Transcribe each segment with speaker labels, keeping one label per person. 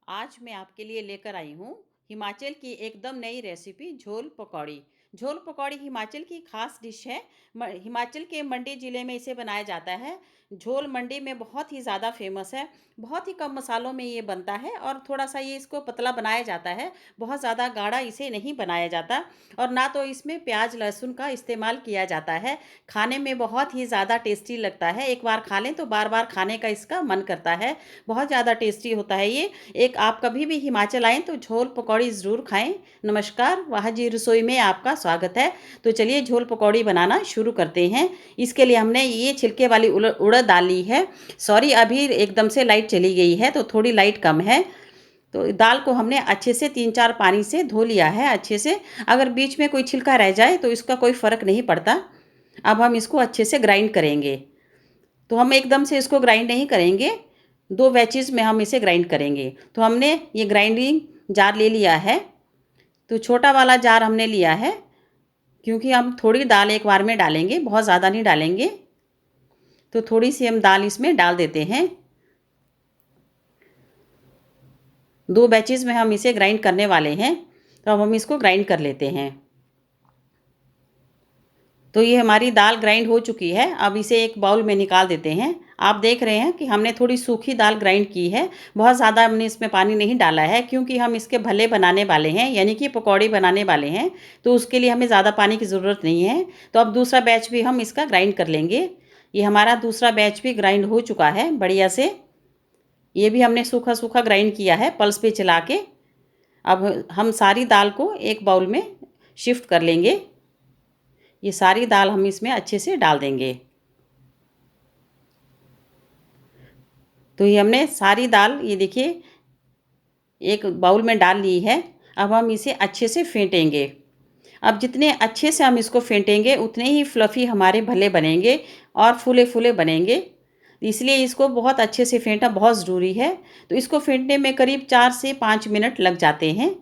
Speaker 1: आज मैं आपके लिए लेकर आई हूँ हिमाचल की एकदम नई रेसिपी झोल पकौड़ी। झोल पकौड़ी हिमाचल की खास डिश है। हिमाचल के मंडी ज़िले में इसे बनाया जाता है। झोल मंडी में बहुत ही ज़्यादा फेमस है। बहुत ही कम मसालों में ये बनता है और थोड़ा सा ये इसको पतला बनाया जाता है। बहुत ज़्यादा गाढ़ा इसे नहीं बनाया जाता और ना तो इसमें प्याज लहसुन का इस्तेमाल किया जाता है। खाने में बहुत ही ज़्यादा टेस्टी लगता है। एक बार खा लें तो बार बार खाने का इसका मन करता है। बहुत ज़्यादा टेस्टी होता है ये। एक आप कभी भी हिमाचल आएँ तो झोल पकौड़ी ज़रूर खाएँ। नमस्कार, वाह जी रसोई में आपका स्वागत है। तो चलिए झोल पकौड़ी बनाना शुरू करते हैं। इसके लिए हमने ये छिलके वाली उड़द दाल ली है। सॉरी, अभी एकदम से लाइट चली गई है तो थोड़ी लाइट कम है। तो दाल को हमने अच्छे से 3-4 पानी से धो लिया है अच्छे से। अगर बीच में कोई छिलका रह जाए तो इसका कोई फ़र्क नहीं पड़ता। अब हम इसको अच्छे से ग्राइंड करेंगे। तो हम एकदम से इसको ग्राइंड नहीं करेंगे, 2 बैचेज़ में हम इसे ग्राइंड करेंगे। तो हमने ये ग्राइंडिंग जार ले लिया है। तो छोटा वाला जार हमने लिया है, क्योंकि हम थोड़ी दाल एक बार में डालेंगे, बहुत ज़्यादा नहीं डालेंगे। तो थोड़ी-सी हम दाल इसमें डाल देते हैं। 2 बैचेज़ में हम इसे ग्राइंड करने वाले हैं, तो अब हम इसको ग्राइंड कर लेते हैं। तो ये हमारी दाल ग्राइंड हो चुकी है। अब इसे एक बाउल में निकाल देते हैं। आप देख रहे हैं कि हमने थोड़ी सूखी दाल ग्राइंड की है। बहुत ज़्यादा हमने इसमें पानी नहीं डाला है, क्योंकि हम इसके भल्ले बनाने वाले हैं, यानी कि पकौड़ी बनाने वाले हैं। तो उसके लिए हमें ज़्यादा पानी की ज़रूरत नहीं है। तो अब दूसरा बैच भी हम इसका ग्राइंड कर लेंगे। ये हमारा दूसरा बैच भी ग्राइंड हो चुका है बढ़िया से। ये भी हमने सूखा-सूखा ग्राइंड किया है पल्स पे चला के। अब हम सारी दाल को एक बाउल में शिफ्ट कर लेंगे। ये सारी दाल हम इसमें अच्छे से डाल देंगे। तो ये हमने सारी दाल, ये देखिए, एक बाउल में डाल ली है। अब हम इसे अच्छे से फेंटेंगे। अब जितने अच्छे से हम इसको फेंटेंगे उतने ही फ्लफ़ी हमारे भल्ले बनेंगे और फूले-फूले बनेंगे। इसलिए इसको बहुत अच्छे से फेंटना बहुत ज़रूरी है। तो इसको फेंटने में करीब 4 से 5 मिनट लग जाते हैं।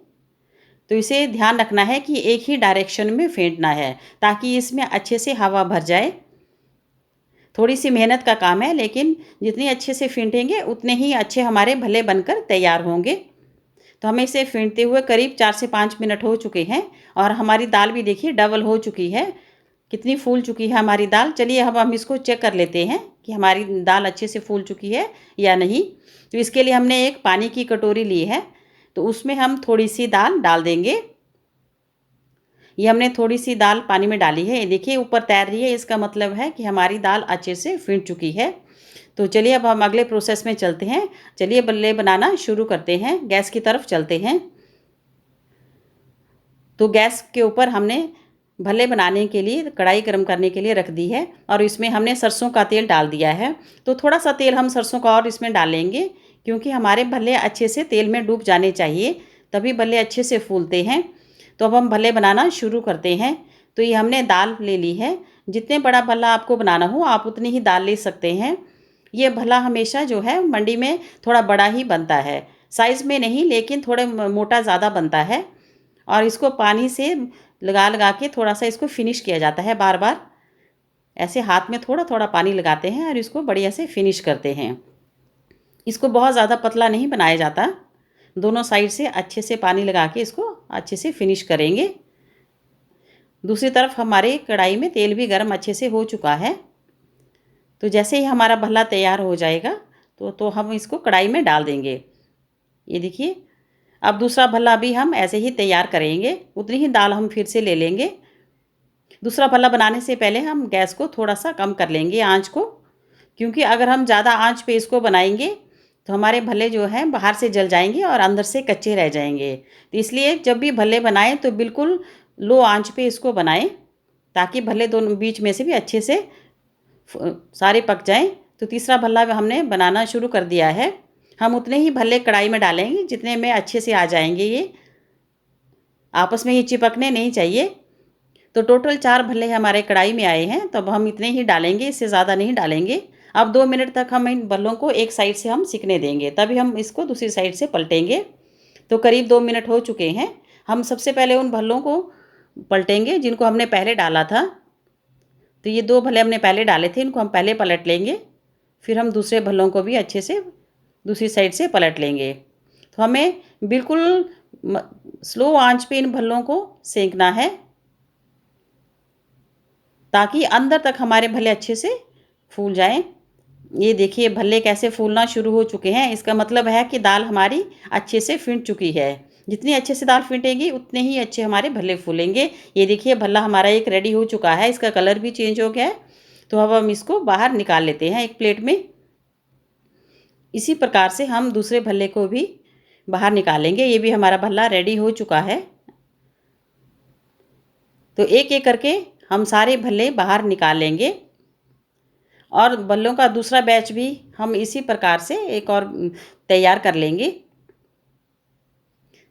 Speaker 1: तो इसे ध्यान रखना है कि एक ही डायरेक्शन में फेंटना है, ताकि इसमें अच्छे से हवा भर जाए। थोड़ी-सी मेहनत का काम है, लेकिन जितनी अच्छे से फेंटेंगे उतने ही अच्छे हमारे भल्ले बनकर तैयार होंगे। तो हमें इसे फेंटते हुए करीब 4 से 5 मिनट हो चुके हैं और हमारी दाल भी देखिए डबल हो चुकी है। कितनी फूल चुकी है हमारी दाल। चलिए अब हम इसको चेक कर लेते हैं कि हमारी दाल अच्छे से फूल चुकी है या नहीं। तो इसके लिए हमने एक पानी की कटोरी ली है, तो उसमें हम थोड़ी-सी दाल डाल देंगे। ये हमने थोड़ी-सी दाल पानी में डाली है। ये देखिए ऊपर तैर रही है, इसका मतलब है कि हमारी दाल अच्छे से फिट चुकी है। तो चलिए अब हम अगले प्रोसेस में चलते हैं। चलिए भल्ले बनाना शुरू करते हैं। गैस की तरफ चलते हैं। तो गैस के ऊपर हमने भल्ले बनाने के लिए कढ़ाई गर्म करने के लिए रख दी है और इसमें हमने सरसों का तेल डाल दिया है। तो थोड़ा-सा तेल हम सरसों का और इसमें डालेंगे, क्योंकि हमारे भल्ले अच्छे से तेल में डूब जाने चाहिए, तभी भल्ले अच्छे से फूलते हैं। तो अब हम भल्ले बनाना शुरू करते हैं। तो ये हमने दाल ले ली है। जितने बड़ा भल्ला आपको बनाना हो आप उतनी ही दाल ले सकते हैं। ये भल्ला हमेशा जो है मंडी में थोड़ा बड़ा ही बनता है, साइज़ में नहीं, लेकिन थोड़े मोटा ज़्यादा बनता है। और इसको पानी से लगा-लगा के थोड़ा-सा इसको फिनिश किया जाता है बार-बार। ऐसे हाथ में थोड़ा-थोड़ा पानी लगाते हैं और इसको बढ़िया से फिनिश करते हैं। इसको बहुत ज़्यादा पतला नहीं बनाया जाता। दोनों साइड से अच्छे से पानी लगा के इसको अच्छे से फिनिश करेंगे। दूसरी तरफ हमारे कढ़ाई में तेल भी गर्म अच्छे से हो चुका है। तो जैसे ही हमारा भल्ला तैयार हो जाएगा तो हम इसको कढ़ाई में डाल देंगे। ये देखिए, अब दूसरा भल्ला भी हम ऐसे ही तैयार करेंगे। उतनी ही दाल हम फिर से ले लेंगे। दूसरा भल्ला बनाने से पहले हम गैस को थोड़ा-सा कम कर लेंगे आँच को, क्योंकि अगर हम ज़्यादा आँच पे इसको बनाएँगे तो हमारे भल्ले जो हैं बाहर से जल जाएँगे और अंदर से कच्चे रह जाएँगे। तो इसलिए जब भी भल्ले बनाएँ तो बिल्कुल लो आँच पे इसको बनाएँ, ताकि भल्ले दोनों बीच में से भी अच्छे से सारे पक जाएँ। तो तीसरा भल्ला हमने बनाना शुरू कर दिया है। हम उतने ही भल्ले कढ़ाई में डालेंगे जितने में अच्छे से आ जाएँगे ये। आपस में ये चिपकने नहीं चाहिए। तो टोटल 4 भल्ले हमारे कढ़ाई में आए हैं, तो अब हम इतने ही डालेंगे, इससे ज़्यादा नहीं डालेंगे। अब 2 मिनट तक हम इन भल्लों को एक साइड से हम सिकने देंगे, तभी हम इसको दूसरी साइड से पलटेंगे। तो करीब 2 मिनट हो चुके हैं। हम सबसे पहले उन भल्लों को पलटेंगे जिनको हमने पहले डाला था। तो ये 2 भल्ले हमने पहले डाले थे, इनको हम पहले पलट लेंगे। फिर हम दूसरे भल्लों को भी अच्छे से दूसरी साइड से पलट लेंगे। तो हमें बिल्कुल स्लो आंच पे इन भल्लों को सेंकना है, ताकि अंदर तक हमारे भल्ले अच्छे से फूल जाएं। ये देखिए भल्ले कैसे फूलना शुरू हो चुके हैं, इसका मतलब है कि दाल हमारी अच्छे से फिंट चुकी है। जितनी अच्छे से दाल फिंटेगी उतने ही अच्छे हमारे भल्ले फूलेंगे। ये देखिए भल्ला हमारा एक रेडी हो चुका है, इसका कलर भी चेंज हो गया है। तो अब हम इसको बाहर निकाल लेते हैं एक प्लेट में। इसी प्रकार से हम दूसरे भल्ले को भी बाहर निकालेंगे। ये भी हमारा भल्ला रेडी हो चुका है। तो एक एक करके हम सारे भल्ले बाहर निकाल लेंगे और भल्लों का दूसरा बैच भी हम इसी प्रकार से एक और तैयार कर लेंगे।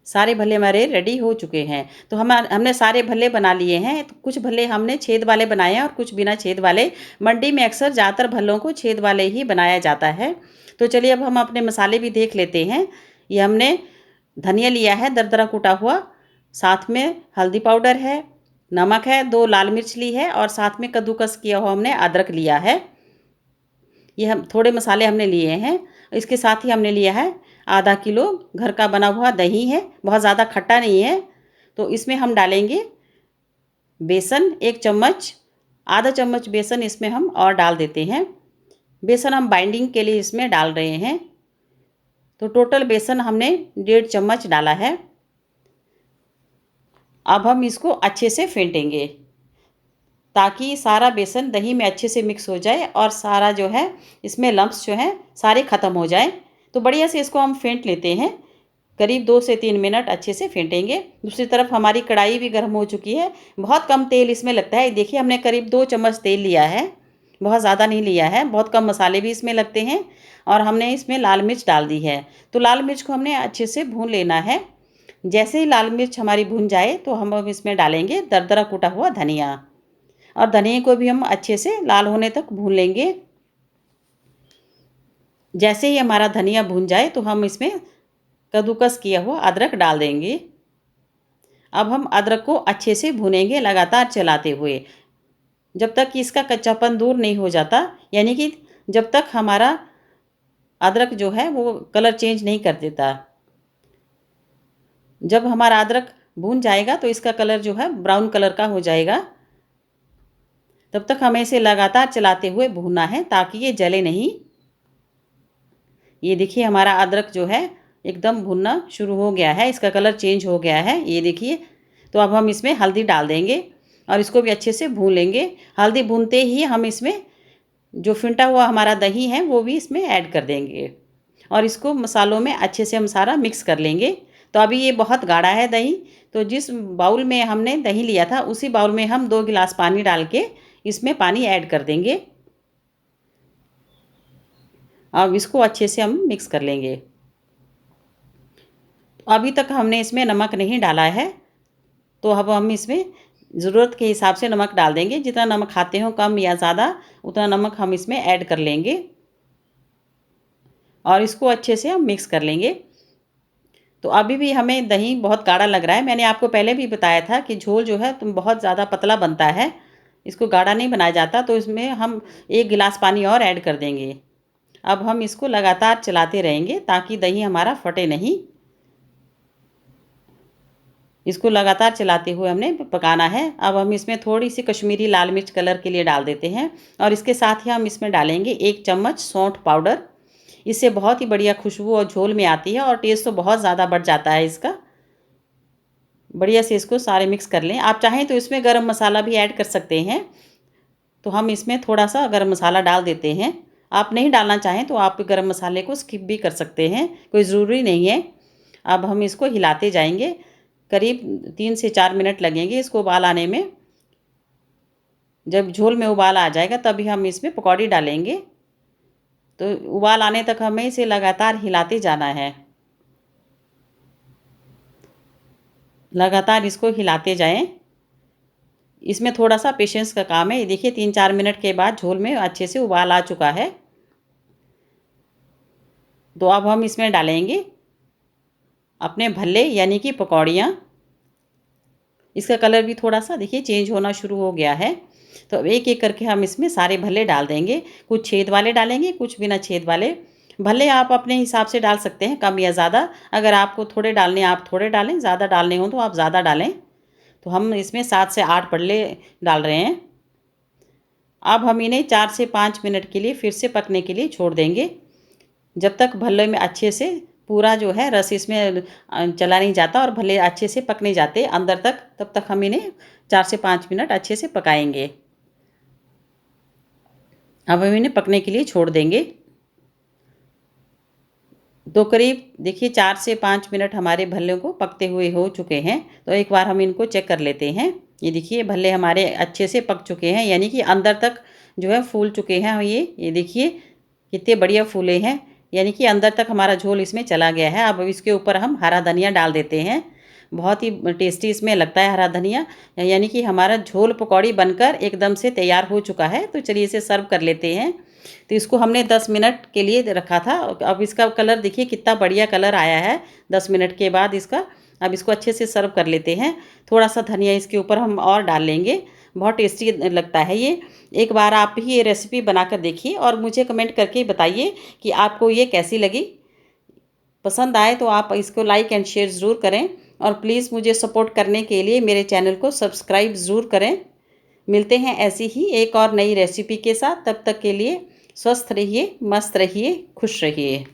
Speaker 1: सारे भल्ले हमारे रेडी हो चुके हैं। तो हमने सारे भल्ले बना लिए हैं। तो कुछ भल्ले हमने छेद वाले बनाए हैं और कुछ बिना छेद वाले। मंडी में अक्सर ज़्यादातर भल्लों को छेद वाले ही बनाया जाता है। तो चलिए अब हम अपने मसाले भी देख लेते हैं। ये हमने धनिया लिया है दरदरा कूटा हुआ, साथ में हल्दी पाउडर है, नमक है, 2 लाल मिर्च ली है और साथ में कद्दूकस किया हुआ हमने अदरक लिया है। ये हम थोड़े मसाले हमने लिए हैं। इसके साथ ही हमने लिया है आधा किलो घर का बना हुआ दही है, बहुत ज़्यादा खट्टा नहीं है। तो इसमें हम डालेंगे बेसन 1 चम्मच, आधा चम्मच बेसन इसमें हम और डाल देते हैं। बेसन हम बाइंडिंग के लिए इसमें डाल रहे हैं। तो टोटल बेसन हमने 1.5 चम्मच डाला है। अब हम इसको अच्छे से फेंटेंगे, ताकि सारा बेसन दही में अच्छे से मिक्स हो जाए और सारा जो है इसमें लम्प्स जो हैं सारे ख़त्म हो जाएं। तो बढ़िया से इसको हम फेंट लेते हैं। करीब 2 से 3 मिनट अच्छे से फेंटेंगे। दूसरी तरफ हमारी कढ़ाई भी गर्म हो चुकी है। बहुत कम तेल इसमें लगता है। देखिए हमने करीब 2 चम्मच तेल लिया है, बहुत ज़्यादा नहीं लिया है। बहुत कम मसाले भी इसमें लगते हैं और हमने इसमें लाल मिर्च डाल दी है। तो लाल मिर्च को हमने अच्छे से भून लेना है। जैसे ही लाल मिर्च हमारी भून जाए तो हम अब इसमें डालेंगे दरदरा कूटा हुआ धनिया और धनिया को भी हम अच्छे से लाल होने तक भून लेंगे। जैसे ही हमारा धनिया भून जाए तो हम इसमें कद्दूकस किया हुआ अदरक डाल देंगे। अब हम अदरक को अच्छे से भूनेंगे लगातार चलाते हुए, जब तक कि इसका कच्चापन दूर नहीं हो जाता, यानी कि जब तक हमारा अदरक जो है वो कलर चेंज नहीं कर देता। जब हमारा अदरक भून जाएगा तो इसका कलर जो है ब्राउन कलर का हो जाएगा। तब तक हमें इसे लगातार चलाते हुए भूनना है ताकि ये जले नहीं। ये देखिए हमारा अदरक जो है एकदम भुनना शुरू हो गया है, इसका कलर चेंज हो गया है, ये देखिए। तो अब हम इसमें हल्दी डाल देंगे और इसको भी अच्छे से भून लेंगे। हल्दी भूनते ही हम इसमें जो फिंटा हुआ हमारा दही है वो भी इसमें ऐड कर देंगे और इसको मसालों में अच्छे से हम सारा मिक्स कर लेंगे। तो अभी ये बहुत गाढ़ा है दही, तो जिस बाउल में हमने दही लिया था उसी बाउल में हम 2 गिलास पानी डाल के इसमें पानी ऐड कर देंगे। अब इसको अच्छे से हम मिक्स कर लेंगे। अभी तक हमने इसमें नमक नहीं डाला है, तो अब हम इसमें ज़रूरत के हिसाब से नमक डाल देंगे। जितना नमक खाते हो कम या ज़्यादा उतना नमक हम इसमें ऐड कर लेंगे और इसको अच्छे से हम मिक्स कर लेंगे। तो अभी भी हमें दही बहुत गाढ़ा लग रहा है। मैंने आपको पहले भी बताया था कि झोल जो है तुम बहुत ज़्यादा पतला बनता है, इसको गाढ़ा नहीं बनाया जाता। तो इसमें हम 1 गिलास पानी और ऐड कर देंगे। अब हम इसको लगातार चलाते रहेंगे ताकि दही हमारा फटे नहीं। इसको लगातार चलाते हुए हमने पकाना है। अब हम इसमें थोड़ी सी कश्मीरी लाल मिर्च कलर के लिए डाल देते हैं और इसके साथ ही हम इसमें डालेंगे 1 चम्मच सौंठ पाउडर। इससे बहुत ही बढ़िया खुशबू और झोल में आती है और टेस्ट तो बहुत ज़्यादा बढ़ जाता है इसका। बढ़िया से इसको सारे मिक्स कर लें। आप चाहें तो इसमें गरम मसाला भी ऐड कर सकते हैं, तो हम इसमें थोड़ा सा गरम मसाला डाल देते हैं। आप नहीं डालना चाहें तो आप गरम मसाले को स्किप भी कर सकते हैं, कोई ज़रूरी नहीं है। अब हम इसको हिलाते जाएंगे। करीब 3 से 4 मिनट लगेंगे इसको उबाल आने में। जब झोल में उबाल आ जाएगा तभी हम इसमें पकौड़ी डालेंगे। तो उबाल आने तक हमें इसे लगातार हिलाते जाना है। लगातार इसको हिलाते जाएं। इसमें थोड़ा सा पेशेंस का काम है। ये देखिए 3-4 मिनट के बाद झोल में अच्छे से उबाल आ चुका है। तो अब हम इसमें डालेंगे अपने भल्ले यानी कि पकौड़ियाँ। इसका कलर भी थोड़ा सा देखिए चेंज होना शुरू हो गया है। तो अब एक एक करके हम इसमें सारे भल्ले डाल देंगे। कुछ छेद वाले डालेंगे, कुछ बिना छेद वाले। भले आप अपने हिसाब से डाल सकते हैं, कम या ज़्यादा। अगर आपको थोड़े डालने हैं आप थोड़े डालें, ज़्यादा डालने हों तो आप ज़्यादा डालें। तो हम इसमें 7 से 8 भल्ले डाल रहे हैं। अब हम इन्हें 4 से 5 मिनट के लिए फिर से पकने के लिए छोड़ देंगे, जब तक भल्ले में अच्छे से पूरा जो है रस इसमें चला नहीं जाता और भल्ले अच्छे से पक नहीं जाते अंदर तक, तब तक हम इन्हें 4 से 5 मिनट अच्छे से पकाएंगे। अब हम इन्हें पकने के लिए छोड़ देंगे। तो करीब देखिए 4 से 5 मिनट हमारे भल्लों को पकते हुए हो चुके हैं। तो एक बार हम इनको चेक कर लेते हैं। ये देखिए भल्ले हमारे अच्छे से पक चुके हैं, यानी कि अंदर तक जो है फूल चुके हैं। ये देखिए कितने बढ़िया फूले हैं, यानी कि अंदर तक हमारा झोल इसमें चला गया है। अब इसके ऊपर हम हरा धनिया डाल देते हैं। बहुत ही टेस्टी इसमें लगता है हरा धनिया, यानी कि हमारा झोल पकौड़ी बनकर एकदम से तैयार हो चुका है। तो चलिए इसे सर्व कर लेते हैं। तो इसको हमने 10 मिनट के लिए रखा था। अब इसका कलर देखिए कितना बढ़िया कलर आया है 10 मिनट के बाद इसका। अब इसको अच्छे से सर्व कर लेते हैं। थोड़ा सा धनिया इसके ऊपर हम और डाल लेंगे, बहुत टेस्टी लगता है ये। एक बार आप भी ये रेसिपी बनाकर देखिए और मुझे कमेंट करके बताइए कि आपको ये कैसी लगी। पसंद आए तो आप इसको लाइक एंड शेयर ज़रूर करें और प्लीज़ मुझे सपोर्ट करने के लिए मेरे चैनल को सब्सक्राइब ज़रूर करें। मिलते हैं ऐसी ही एक और नई रेसिपी के साथ। तब तक के लिए स्वस्थ रहिए, मस्त रहिए, खुश रहिए।